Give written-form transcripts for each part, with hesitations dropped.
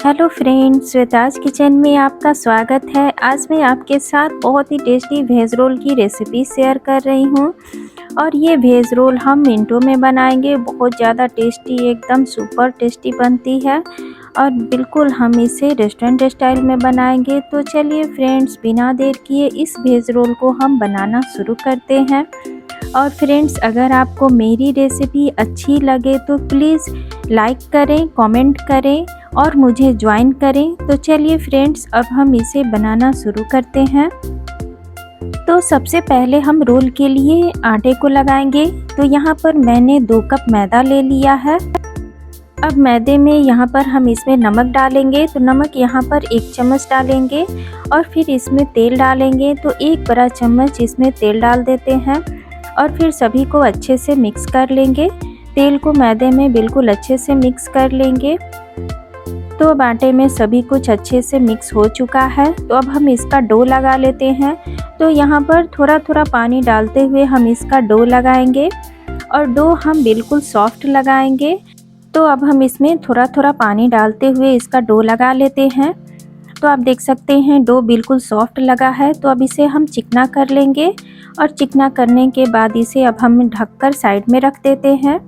Hello friends, Shweta's kitchen में आपका स्वागत है। आज मैं आपके साथ बहुत ही टेस्टी वेज रोल की रेसिपी शेयर कर रही हूँ और ये वेज रोल हम मिनटों में बनाएंगे। बहुत ज़्यादा टेस्टी, एकदम सुपर टेस्टी बनती है और बिल्कुल हम इसे रेस्टोरेंट स्टाइल में बनाएंगे। तो चलिए फ्रेंड्स, बिना देर किए इस वेज रोल को हम बनाना शुरू करते हैं। और फ्रेंड्स, अगर आपको मेरी रेसिपी अच्छी लगे तो प्लीज़ लाइक करें, कमेंट करें और मुझे ज्वाइन करें। तो चलिए फ्रेंड्स, अब हम इसे बनाना शुरू करते हैं। तो सबसे पहले हम रोल के लिए आटे को लगाएंगे। तो यहाँ पर मैंने 2 कप मैदा ले लिया है। अब मैदे में यहाँ पर हम इसमें नमक डालेंगे। तो नमक यहाँ पर 1 चम्मच डालेंगे और फिर इसमें तेल डालेंगे। तो 1 बड़ा चम्मच इसमें तेल डाल देते हैं और फिर सभी को अच्छे से मिक्स कर लेंगे। तेल को मैदे में बिल्कुल अच्छे से मिक्स कर लेंगे। तो अब आटे में सभी कुछ अच्छे से मिक्स हो चुका है। तो अब हम इसका डो लगा लेते हैं। तो यहाँ पर थोड़ा थोड़ा पानी डालते हुए हम इसका डो लगाएंगे और डो हम बिल्कुल सॉफ्ट लगाएंगे। तो अब हम इसमें थोड़ा थोड़ा पानी डालते हुए इसका डो लगा लेते हैं। तो आप देख सकते हैं डो बिल्कुल सॉफ्ट लगा है। तो अब इसे हम चिकना कर लेंगे और चिकना करने के बाद इसे अब हम ढककर साइड में रख देते हैं।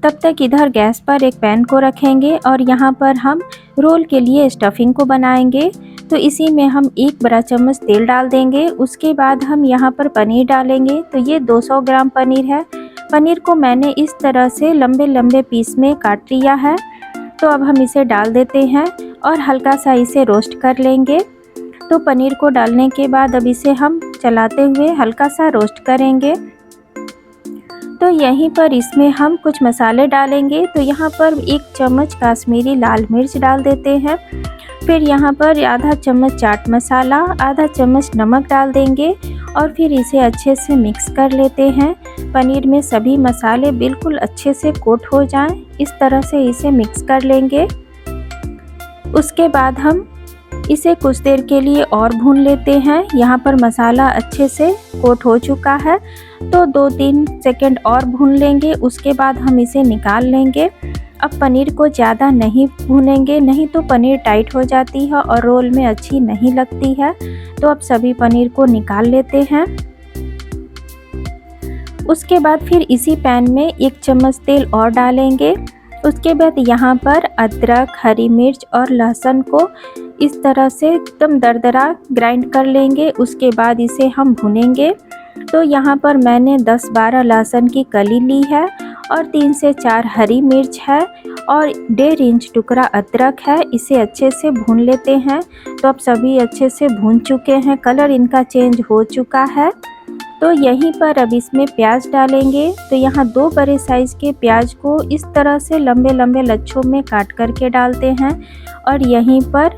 तब तक इधर गैस पर एक पैन को रखेंगे और यहाँ पर हम रोल के लिए स्टफिंग को बनाएंगे। तो इसी में हम 1 बड़ा चम्मच तेल डाल देंगे। उसके बाद हम यहाँ पर पनीर डालेंगे। तो ये 200 ग्राम पनीर है। पनीर को मैंने इस तरह से लंबे लंबे पीस में काट लिया है। तो अब हम इसे डाल देते हैं और हल्का सा इसे रोस्ट कर लेंगे। तो पनीर को डालने के बाद अब इसे हम चलाते हुए हल्का सा रोस्ट करेंगे। तो यहीं पर इसमें हम कुछ मसाले डालेंगे। तो यहाँ पर 1 चम्मच काश्मीरी लाल मिर्च डाल देते हैं। फिर यहाँ पर आधा चम्मच चाट मसाला, आधा चम्मच नमक डाल देंगे और फिर इसे अच्छे से मिक्स कर लेते हैं। पनीर में सभी मसाले बिल्कुल अच्छे से कोट हो जाएं, इस तरह से इसे मिक्स कर लेंगे। उसके बाद हम इसे कुछ देर के लिए और भून लेते हैं। यहाँ पर मसाला अच्छे से कोट हो चुका है। तो 2-3 सेकंड और भून लेंगे। उसके बाद हम इसे निकाल लेंगे। अब पनीर को ज़्यादा नहीं भूनेंगे, नहीं तो पनीर टाइट हो जाती है और रोल में अच्छी नहीं लगती है। तो अब सभी पनीर को निकाल लेते हैं। उसके बाद फिर इसी पैन में 1 चम्मच तेल और डालेंगे। उसके बाद यहाँ पर अदरक, हरी मिर्च और लहसुन को इस तरह से एकदम दरदरा ग्राइंड कर लेंगे। उसके बाद इसे हम भुनेंगे। तो यहाँ पर मैंने 10-12 लहसुन की कली ली है और 3 से 4 हरी मिर्च है और 1.5 इंच टुकड़ा अदरक है। इसे अच्छे से भून लेते हैं। तो अब सभी अच्छे से भून चुके हैं, कलर इनका चेंज हो चुका है। तो यहीं पर अब इसमें प्याज डालेंगे। तो यहाँ 2 बड़े साइज़ के प्याज को इस तरह से लंबे लंबे लच्छों में काट करके डालते हैं और यहीं पर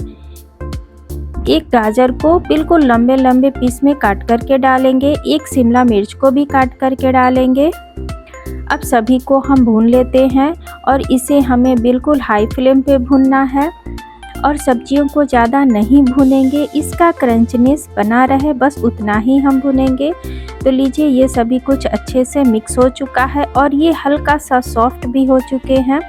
1 गाजर को बिल्कुल लंबे लंबे पीस में काट करके डालेंगे। 1 शिमला मिर्च को भी काट करके डालेंगे। अब सभी को हम भून लेते हैं और इसे हमें बिल्कुल हाई फ्लेम पे भूनना है और सब्जियों को ज़्यादा नहीं भूनेंगे। इसका क्रंचनेस बना रहे, बस उतना ही हम भूनेंगे। तो लीजिए, ये सभी कुछ अच्छे से मिक्स हो चुका है और ये हल्का सा सॉफ्ट भी हो चुके हैं।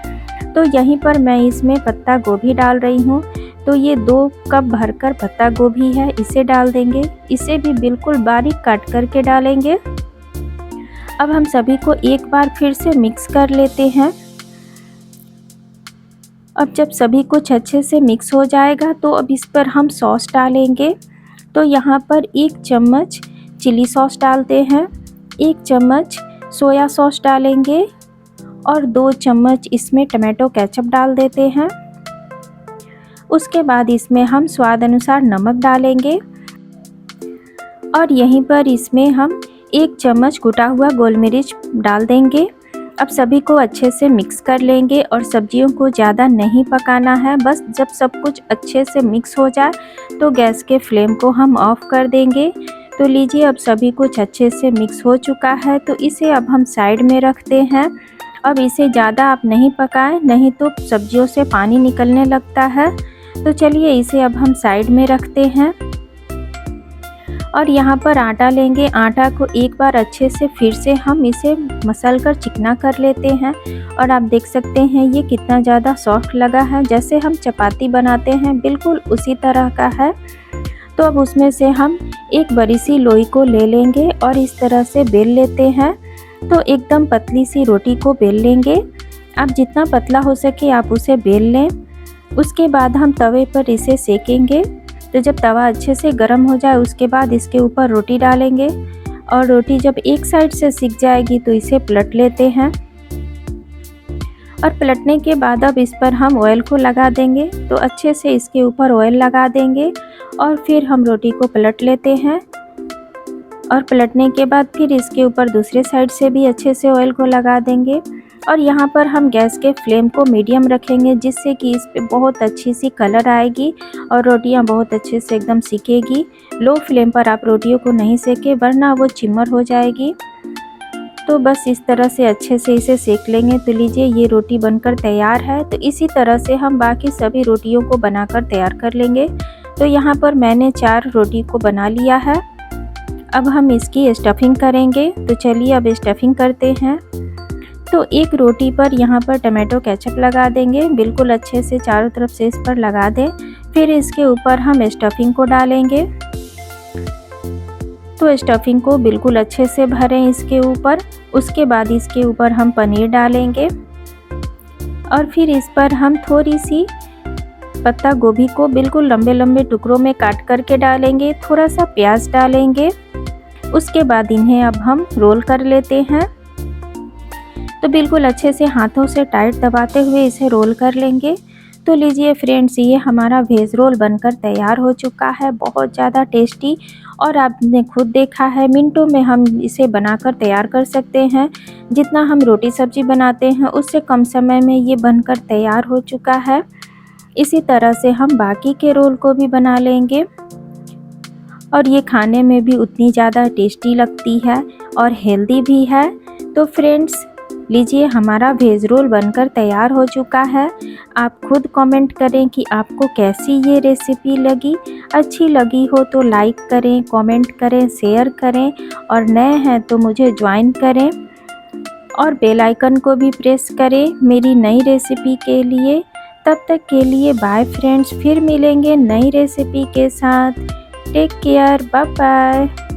तो यहीं पर मैं इसमें पत्ता गोभी डाल रही हूँ। तो ये 2 कप भरकर पत्ता गोभी है, इसे डाल देंगे। इसे भी बिल्कुल बारीक काट करके डालेंगे। अब हम सभी को एक बार फिर से मिक्स कर लेते हैं। अब जब सभी कुछ अच्छे से मिक्स हो जाएगा तो अब इस पर हम सॉस डालेंगे। तो यहाँ पर 1 चम्मच चिली सॉस डालते हैं, 1 चम्मच सोया सॉस डालेंगे और 2 चम्मच इसमें टमाटो केचप डाल देते हैं। उसके बाद इसमें हम स्वाद अनुसार नमक डालेंगे और यहीं पर इसमें हम 1 चम्मच कुटा हुआ गोल मिर्च डाल देंगे। अब सभी को अच्छे से मिक्स कर लेंगे और सब्जियों को ज़्यादा नहीं पकाना है। बस जब सब कुछ अच्छे से मिक्स हो जाए तो गैस के फ्लेम को हम ऑफ कर देंगे। तो लीजिए, अब सभी कुछ अच्छे से मिक्स हो चुका है। तो इसे अब हम साइड में रखते हैं। अब इसे ज़्यादा आप नहीं पकाएं, नहीं तो सब्जियों से पानी निकलने लगता है। तो चलिए, इसे अब हम साइड में रखते हैं। और यहाँ पर आटा लेंगे। आटा को एक बार अच्छे से फिर से हम इसे मसल कर चिकना कर लेते हैं और आप देख सकते हैं ये कितना ज़्यादा सॉफ्ट लगा है। जैसे हम चपाती बनाते हैं बिल्कुल उसी तरह का है। तो अब उसमें से हम एक बड़ी सी लोई को ले लेंगे और इस तरह से बेल लेते हैं। तो एकदम पतली सी रोटी को बेल लेंगे। आप जितना पतला हो सके आप उसे बेल लें। उसके बाद हम तवे पर इसे सेकेंगे। तो जब तवा अच्छे से गर्म हो जाए उसके बाद इसके ऊपर रोटी डालेंगे और रोटी जब एक साइड से सिक जाएगी तो इसे पलट लेते हैं। और पलटने के बाद अब इस पर हम ऑयल को लगा देंगे। तो अच्छे से इसके ऊपर ऑयल लगा देंगे और फिर हम रोटी को पलट लेते हैं। और पलटने के बाद फिर इसके ऊपर दूसरे साइड से भी अच्छे से ऑयल को लगा देंगे। और यहाँ पर हम गैस के फ्लेम को मीडियम रखेंगे जिससे कि इस पे बहुत अच्छी सी कलर आएगी और रोटियाँ बहुत अच्छे से एकदम सिकेगी। लो फ्लेम पर आप रोटियों को नहीं सेकें वरना वो चिमर हो जाएगी। तो बस इस तरह से अच्छे से इसे सेक लेंगे। तो लीजिए ये रोटी बनकर तैयार है। तो इसी तरह से हम बाकी सभी रोटियों को बनाकर तैयार कर लेंगे। तो यहाँ पर मैंने 4 रोटी को बना लिया है। अब हम इसकी स्टफिंग करेंगे। तो चलिए अब स्टफिंग करते हैं। तो एक रोटी पर यहाँ पर टमाटो केचप लगा देंगे। बिल्कुल अच्छे से चारों तरफ से इस पर लगा दें। फिर इसके ऊपर हम स्टफिंग को डालेंगे। तो स्टफिंग को बिल्कुल अच्छे से भरें इसके ऊपर। उसके बाद इसके ऊपर हम पनीर डालेंगे और फिर इस पर हम थोड़ी सी पत्ता गोभी को बिल्कुल लंबे लंबे टुकड़ों में काट करके डालेंगे। थोड़ा सा प्याज डालेंगे। उसके बाद इन्हें अब हम रोल कर लेते हैं। तो बिल्कुल अच्छे से हाथों से टाइट दबाते हुए इसे रोल कर लेंगे। तो लीजिए फ्रेंड्स ये हमारा वेज रोल बनकर तैयार हो चुका है। बहुत ज़्यादा टेस्टी और आपने खुद देखा है मिनटों में हम इसे बनाकर तैयार कर सकते हैं। जितना हम रोटी सब्जी बनाते हैं उससे कम समय में ये बनकर तैयार हो चुका है। इसी तरह से हम बाकी के रोल को भी बना लेंगे और ये खाने में भी उतनी ज़्यादा टेस्टी लगती है और हेल्दी भी है। तो फ्रेंड्स लीजिए हमारा वेज रोल बनकर तैयार हो चुका है। आप खुद कमेंट करें कि आपको कैसी ये रेसिपी लगी। अच्छी लगी हो तो लाइक करें, कमेंट करें, शेयर करें और नए हैं तो मुझे ज्वाइन करें और बेल आइकन को भी प्रेस करें मेरी नई रेसिपी के लिए। तब तक के लिए बाय फ्रेंड्स। फिर मिलेंगे नई रेसिपी के साथ। Take care, bye bye.